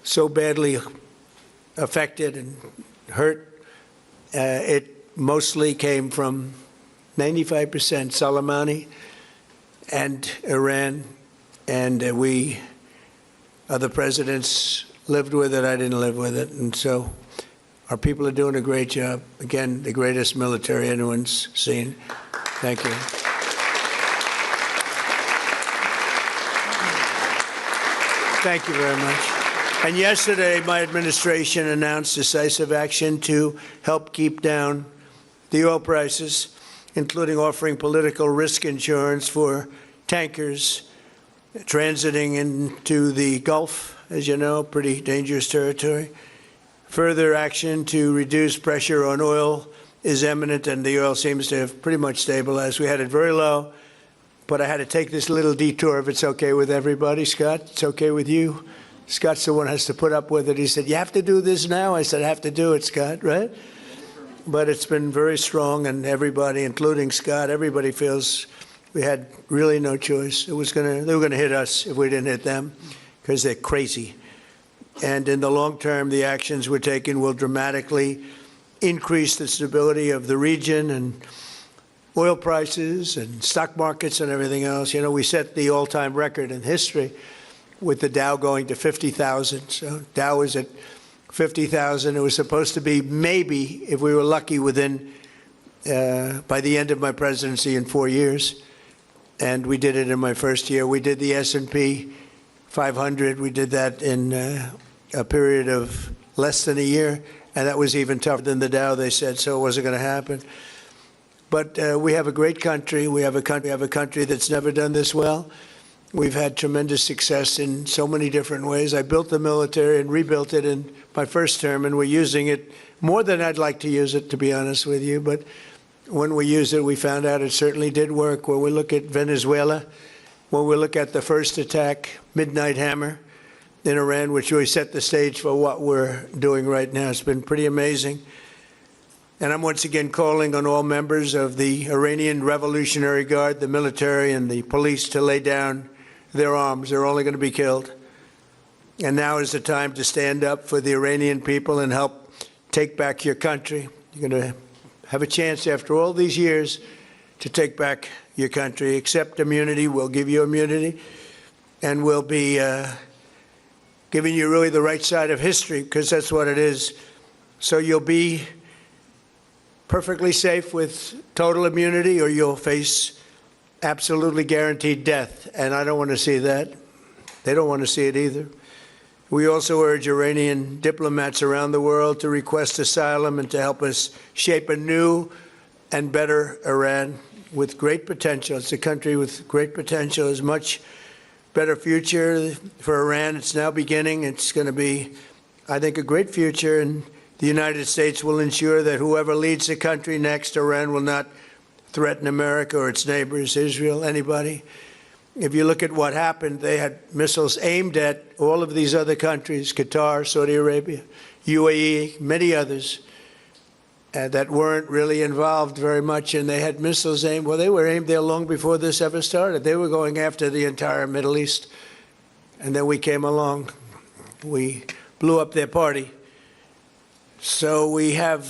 so badly affected and hurt. It mostly came from 95% Soleimani and Iran, and we, other presidents, lived with it. I didn't live with it, and so our people are doing a great job. Again, the greatest military anyone's seen. Thank you. Thank you very much. And yesterday, my administration announced decisive action to help keep down the oil prices, including offering political risk insurance for tankers transiting into the Gulf, as you know, pretty dangerous territory. Further action to reduce pressure on oil is imminent, and the oil seems to have pretty much stabilized. We had it very low, but I had to take this little detour, if it's okay with everybody. Scott, it's okay with you? Scott's the one who has to put up with it. He said, you have to do this now? I said, I have to do it, Scott, right? But it's been very strong, and everybody, including Scott, everybody feels we had really no choice. They were going to hit us if we didn't hit them, because they're crazy. And in the long term, the actions we're taking will dramatically increase the stability of the region and oil prices and stock markets and everything else. You know, we set the all-time record in history with the Dow going to 50,000. So Dow was at 50,000. It was supposed to be maybe, if we were lucky, within by the end of my presidency in 4 years. And we did it in my first year. We did the S&P 500. We did that in a period of less than a year. And that was even tougher than the Dow, they said, so it wasn't going to happen. But we have a great country. We have a country that's never done this well. We've had tremendous success in so many different ways. I built the military and rebuilt it in my first term, and we're using it more than I'd like to use it, to be honest with you. But when we used it, we found out it certainly did work. When we look at Venezuela, when we look at the first attack, Midnight Hammer, in Iran, which really set the stage for what we're doing right now, it's been pretty amazing. And I'm once again calling on all members of the Iranian Revolutionary Guard, the military and the police, to lay down their arms. They're only going to be killed. And now is the time to stand up for the Iranian people and help take back your country. You're going to have a chance after all these years to take back your country. Accept immunity. We'll give you immunity. And we'll be giving you really the right side of history, because that's what it is. So you'll be perfectly safe with total immunity, or you'll face absolutely guaranteed death, and I don't want to see that. They don't want to see it either. We also urge Iranian diplomats around the world to request asylum and to help us shape a new and better Iran with great potential. It's a country with great potential. There's much better future for Iran. It's now beginning. It's going to be, I think, a great future, and the United States will ensure that whoever leads the country next, Iran will not threaten America or its neighbors, Israel, anybody. If you look at what happened, they had missiles aimed at all of these other countries, Qatar, Saudi Arabia, UAE, many others, that weren't really involved very much, and they had missiles aimed. Well, they were aimed there long before this ever started. They were going after the entire Middle East, and then we came along. We blew up their party. So we have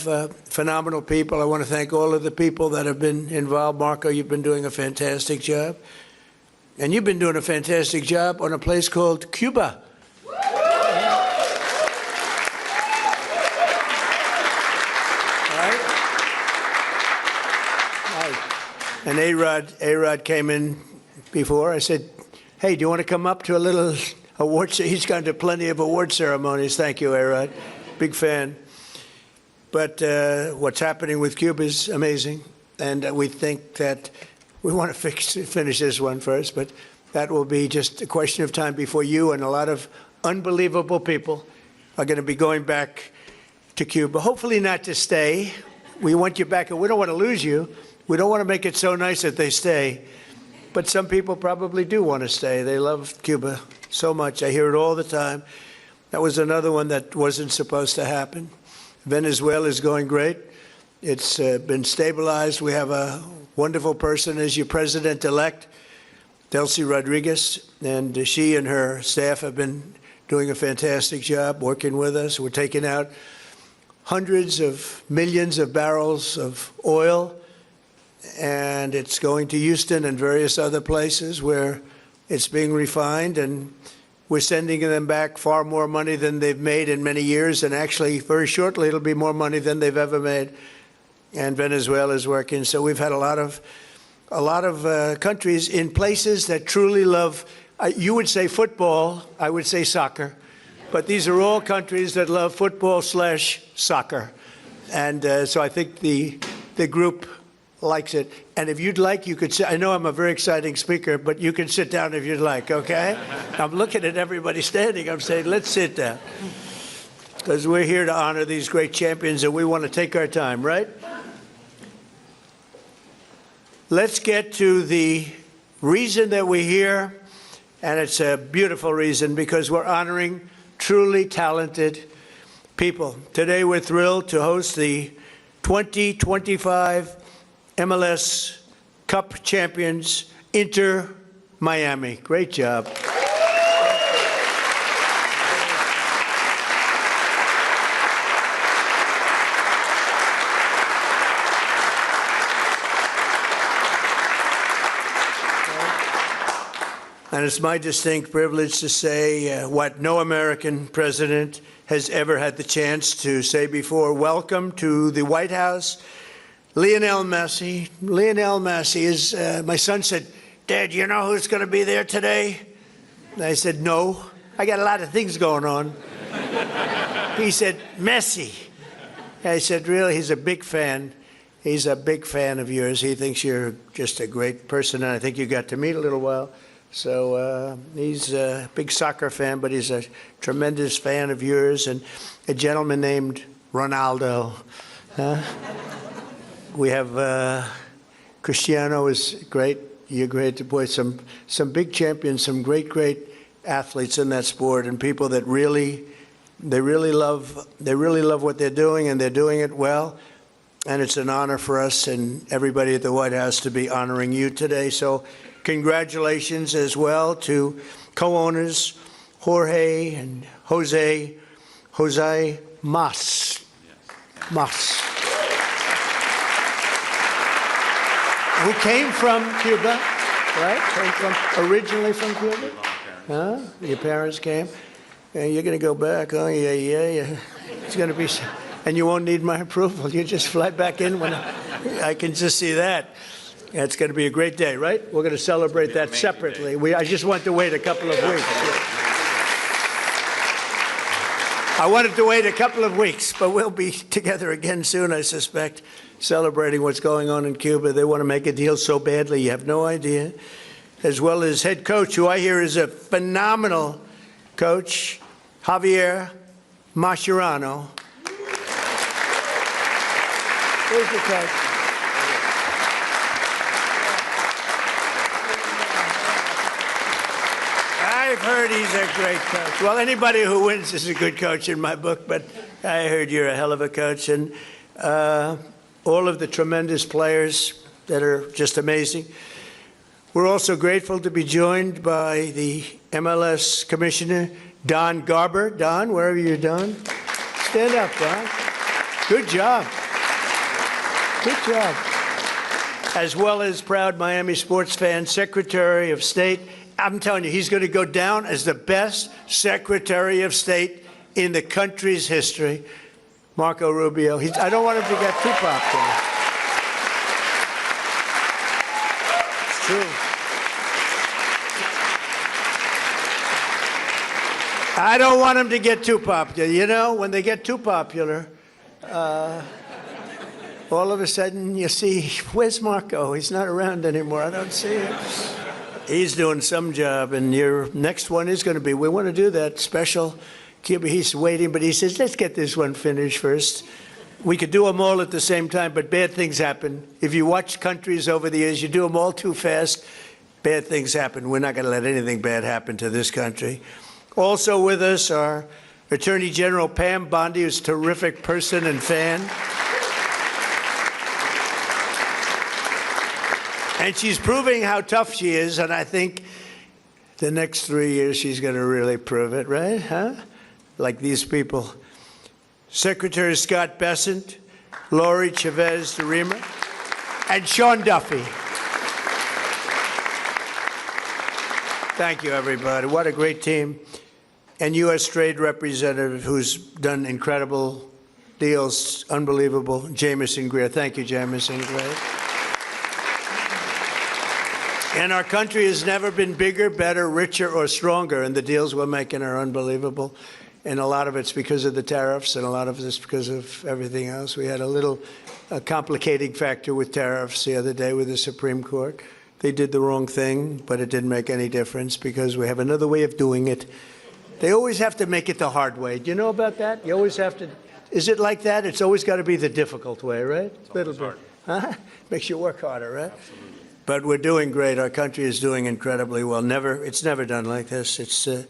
phenomenal people. I want to thank all of the people that have been involved. Marco, you've been doing a fantastic job. And you've been doing a fantastic job on a place called Cuba. And 𝗟𝗏 came in before. I said, hey, do you want to come up to a little award? He's gone to plenty of award ceremonies. Thank you, 𝗟𝗏. Big fan. But what's happening with Cuba is amazing, and we think that we want to finish this one first, but that will be just a question of time before you and a lot of unbelievable people are going to be going back to Cuba. Hopefully not to stay. We want you back, and we don't want to lose you. We don't want to make it so nice that they stay. But some people probably do want to stay. They love Cuba so much. I hear it all the time. That was another one that wasn't supposed to happen. Venezuela is going great. It's been stabilized. We have a wonderful person as your president-elect, Delcy Rodriguez, and she and her staff have been doing a fantastic job working with us. We're taking out hundreds of millions of barrels of oil, and it's going to Houston and various other places where it's being refined, and we're sending them back far more money than they've made in many years, and actually very shortly it'll be more money than they've ever made. And Venezuela is working. So we've had a lot of countries in places that truly love, you would say football, I would say soccer, but these are all countries that love football/soccer. And so I think the group likes it. And if you'd like, you could sit. I know I'm a very exciting speaker, but you can sit down if you'd like, okay? I'm looking at everybody standing. I'm saying, let's sit down. Because we're here to honor these great champions, and we want to take our time, right? Let's get to the reason that we're here, and it's a beautiful reason, because we're honoring truly talented people. Today, we're thrilled to host the 2025 MLS Cup champions, Inter Miami. Great job. And it's my distinct privilege to say what no American president has ever had the chance to say before. Welcome to the White House, Lionel Messi. Lionel Messi is, my son said, Dad, you know who's going to be there today? And I said, no, I got a lot of things going on. He said, Messi. I said, really? He's a big fan. He's a big fan of yours. He thinks you're just a great person, and I think you got to meet a little while. So he's a big soccer fan, but he's a tremendous fan of yours, and a gentleman named Ronaldo. We have Cristiano is great. You're great. Boy, some big champions, some great athletes in that sport, and people that really love what they're doing, and they're doing it well. And it's an honor for us and everybody at the White House to be honoring you today. So congratulations as well to co-owners Jorge and Jose Mas. Who came from Cuba, right? Originally from Cuba? Huh? Your parents came? And you're going to go back, oh, yeah. It's going to be, and you won't need my approval. You just fly back in when I can just see that. It's going to be a great day, right? We're going to celebrate that separately. I just want to wait a couple of weeks. I wanted to wait a couple of weeks, but we'll be together again soon, I suspect, celebrating what's going on in Cuba. They want to make a deal so badly, you have no idea. As well as head coach, who I hear is a phenomenal coach, Javier Mascherano. Where's the coach? I've heard he's a great coach. Well, anybody who wins is a good coach in my book, but I heard you're a hell of a coach. And all of the tremendous players that are just amazing. We're also grateful to be joined by the MLS Commissioner, Don Garber. Don, wherever you're, Don. Stand up, Don. Good job. Good job. As well as proud Miami sports fan, Secretary of State. I'm telling you, he's going to go down as the best Secretary of State in the country's history, Marco Rubio. I don't want him to get too popular. It's true. I don't want him to get too popular. You know, when they get too popular, all of a sudden you see, where's Marco? He's not around anymore. I don't see him. He's doing some job, and your next one is going to be, we want to do that special Cuba. He's waiting, but he says, let's get this one finished first. We could do them all at the same time, but bad things happen. If you watch countries over the years, you do them all too fast, bad things happen. We're not going to let anything bad happen to this country. Also with us are Attorney General Pam Bondi, who's a terrific person and fan. And she's proving how tough she is, and I think the next 3 years, she's going to really prove it, right? Huh? Like these people. Secretary Scott Bessent, Lori Chavez-DeRima, and Sean Duffy. Thank you, everybody. What a great team. And U.S. Trade Representative who's done incredible deals, unbelievable, Jamieson Greer. Thank you, Jamieson Greer. And our country has never been bigger, better, richer, or stronger, and the deals we're making are unbelievable. And a lot of it's because of the tariffs, and a lot of it's because of everything else. We had a little complicating factor with tariffs the other day with the Supreme Court. They did the wrong thing, but it didn't make any difference because we have another way of doing it. They always have to make it the hard way. Do you know about that? You always have to. Is it like that? It's always got to be the difficult way, right? A little bit. Huh? Makes you work harder, right? Absolutely. But we're doing great. Our country is doing incredibly well. It's never done like this. It's, I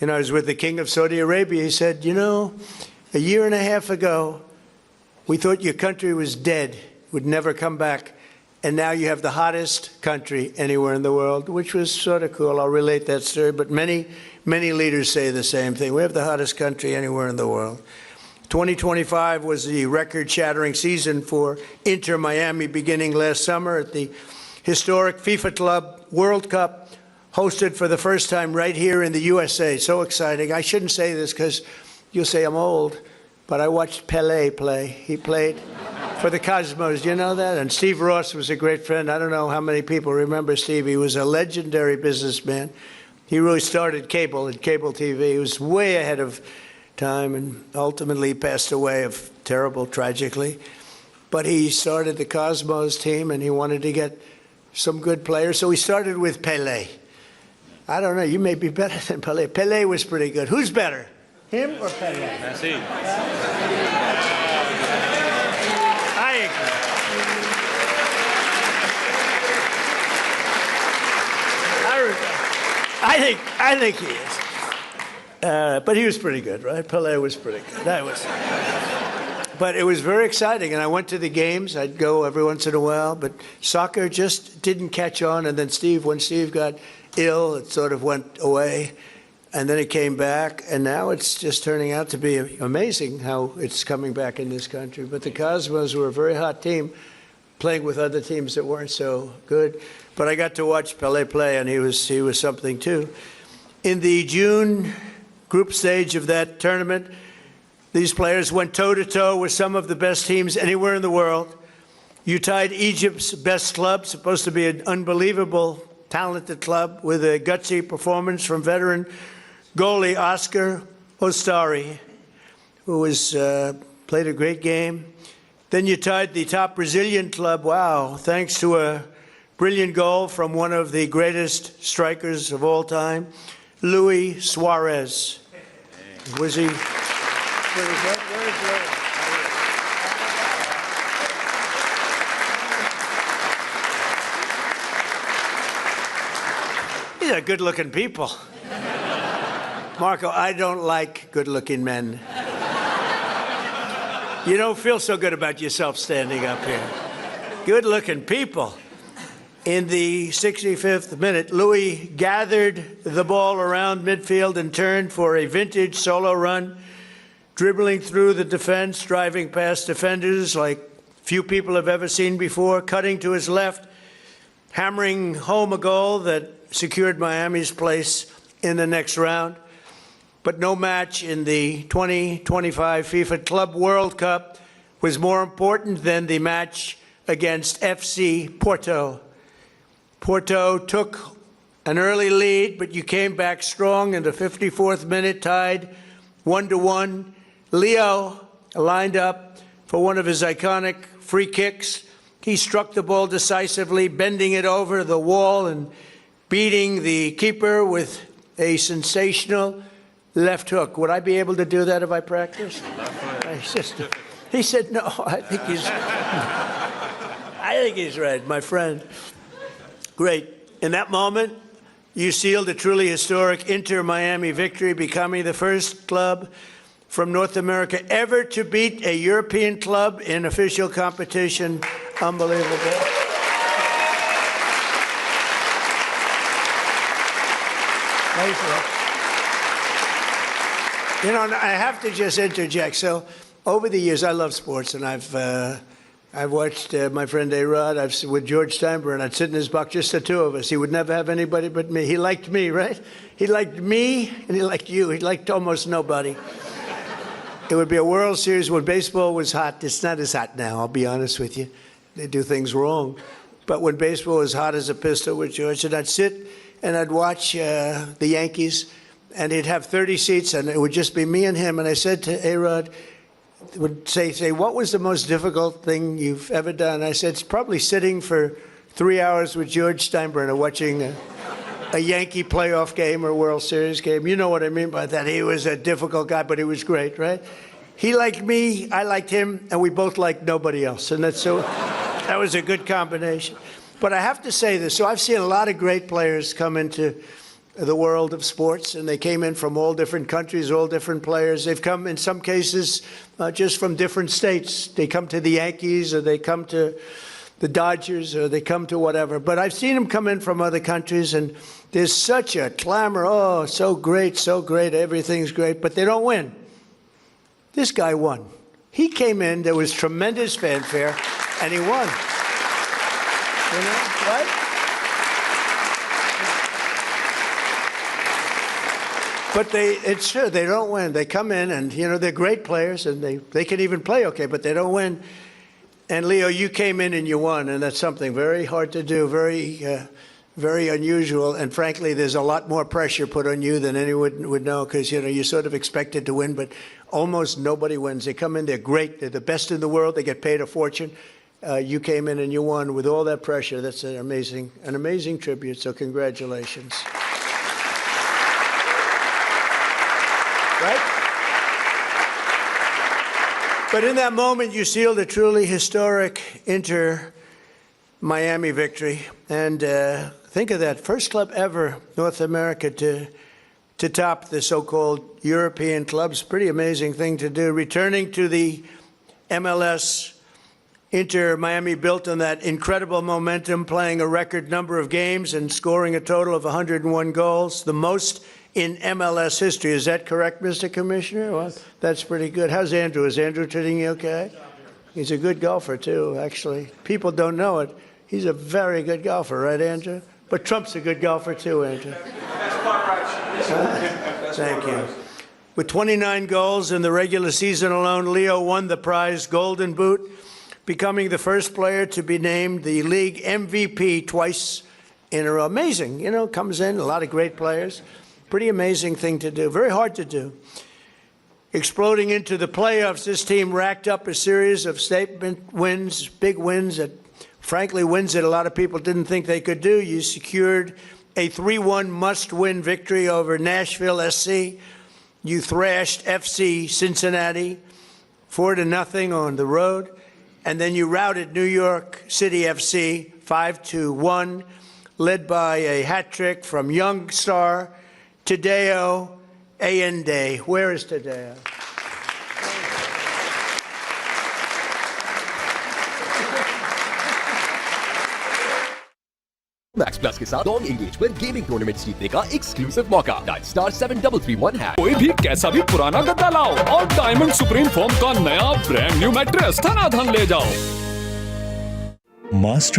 was with the King of Saudi Arabia. He said, a year and a half ago, we thought your country was dead, would never come back. And now you have the hottest country anywhere in the world, which was sort of cool. I'll relate that story. But many leaders say the same thing. We have the hottest country anywhere in the world. 2025 was the record-shattering season for Inter Miami, beginning last summer at the historic FIFA Club World Cup, hosted for the first time right here in the USA. So exciting. I shouldn't say this because you'll say I'm old, but I watched Pelé play. He played for the Cosmos. Do you know that? And Steve Ross was a great friend. I don't know how many people remember Steve. He was a legendary businessman. He really started cable and cable TV. He was way ahead of time and ultimately passed away of tragically. But he started the Cosmos team and he wanted to get some good players. So he started with Pelé. I don't know, you may be better than Pelé. Pelé was pretty good. Who's better, him or Pelé? Messi. I agree. I think he is. But he was pretty good, right? Pelé was pretty good. But it was very exciting, and I went to the games. I'd go every once in a while, but soccer just didn't catch on. And then when Steve got ill, it sort of went away, and then it came back, and now it's just turning out to be amazing how it's coming back in this country. But the Cosmos were a very hot team, playing with other teams that weren't so good. But I got to watch Pelé play, and he was something too. In the June group stage of that tournament, these players went toe-to-toe with some of the best teams anywhere in the world. You tied Egypt's best club, supposed to be an unbelievable, talented club, with a gutsy performance from veteran goalie Oscar Ostari, who played a great game. Then you tied the top Brazilian club, wow, thanks to a brilliant goal from one of the greatest strikers of all time, Luis Suarez. Was he? Where is that? These are good-looking people. Marco, I don't like good-looking men. You don't feel so good about yourself standing up here. Good-looking people. In the 65th minute, Louis gathered the ball around midfield and turned for a vintage solo run, dribbling through the defense, driving past defenders like few people have ever seen before, cutting to his left, hammering home a goal that secured Miami's place in the next round. But no match in the 2025 FIFA Club World Cup was more important than the match against FC Porto. Porto took an early lead, but you came back strong in the 54th minute, tied 1-1. Leo lined up for one of his iconic free kicks. He struck the ball decisively, bending it over the wall and beating the keeper with a sensational left hook. Would I be able to do that if I practiced? He said, no, I think he's right, my friend. Great. In that moment, you sealed a truly historic Inter-Miami victory, becoming the first club from North America ever to beat a European club in official competition. Unbelievable. Thanks, you know, I have to just interject. So, over the years, I love sports, and I've watched my friend 𝗟𝗏. With George Steinbrenner, and I'd sit in his box, just the two of us. He would never have anybody but me. He liked me, right? He liked me, and he liked you. He liked almost nobody. It would be a World Series when baseball was hot. It's not as hot now, I'll be honest with you. They do things wrong. But when baseball was hot as a pistol with George, and I'd sit and I'd watch the Yankees, and he'd have 30 seats, and it would just be me and him. And I said to 𝗟𝗏, would say, what was the most difficult thing you've ever done? I said, it's probably sitting for 3 hours with George Steinbrenner watching a Yankee playoff game or World Series game. You know what I mean by that. He was a difficult guy, but he was great, right? He liked me, I liked him, and we both liked nobody else. And that's so, that was a good combination. But I have to say this. So I've seen a lot of great players come into the world of sports, and they came in from all different countries, all different players. They've come, in some cases, just from different states. They come to the Yankees, or they come to the Dodgers, or they come to whatever. But I've seen them come in from other countries, and there's such a clamor. Oh, so great, everything's great, but they don't win. This guy won. He came in, there was tremendous fanfare, and he won. You know, right? But it's true, they don't win. They come in and, you know, they're great players, and they can even play okay, but they don't win. And Leo, you came in and you won, and that's something very hard to do, very unusual. And frankly, there's a lot more pressure put on you than anyone would know, because, you know, you're sort of expected to win, but almost nobody wins. They come in, they're great, they're the best in the world, they get paid a fortune. You came in and you won with all that pressure. That's an amazing tribute, so congratulations. Right? But in that moment, you sealed a truly historic Inter-Miami victory. And think of that, first club ever, North America, to top the so-called European clubs. Pretty amazing thing to do. Returning to the MLS, Inter-Miami built on that incredible momentum, playing a record number of games and scoring a total of 101 goals, the most in MLS history. Is that correct, Mr. Commissioner? Well, that's pretty good. How's Andrew? Is Andrew treating you okay? He's a good golfer, too, actually. People don't know it. He's a very good golfer, right, Andrew? But Trump's a good golfer, too, Andrew. Thank you. With 29 goals in the regular season alone, Leo won the prize Golden Boot, becoming the first player to be named the league MVP twice in a row. Amazing, you know, comes in, a lot of great players. Pretty amazing thing to do, very hard to do. Exploding into the playoffs, this team racked up a series of statement wins, big wins, that frankly wins that a lot of people didn't think they could do. You secured a 3-1 must-win victory over Nashville SC. You thrashed FC Cincinnati 4-0 on the road. And then you routed New York City FC 5-1, led by a hat trick from young star 𝗟𝗏 Allende. Where is 𝗟𝗏? Max plus के साथ long engagement gaming tournaments जीतने का exclusive मौका। Dial *7331#। कोई भी कैसा भी पुराना गद्दा लाओ और डायमंड सुप्रीम फोम का नया ब्रांड न्यू मैट्रेस धनाधन ले जाओ। मास्टर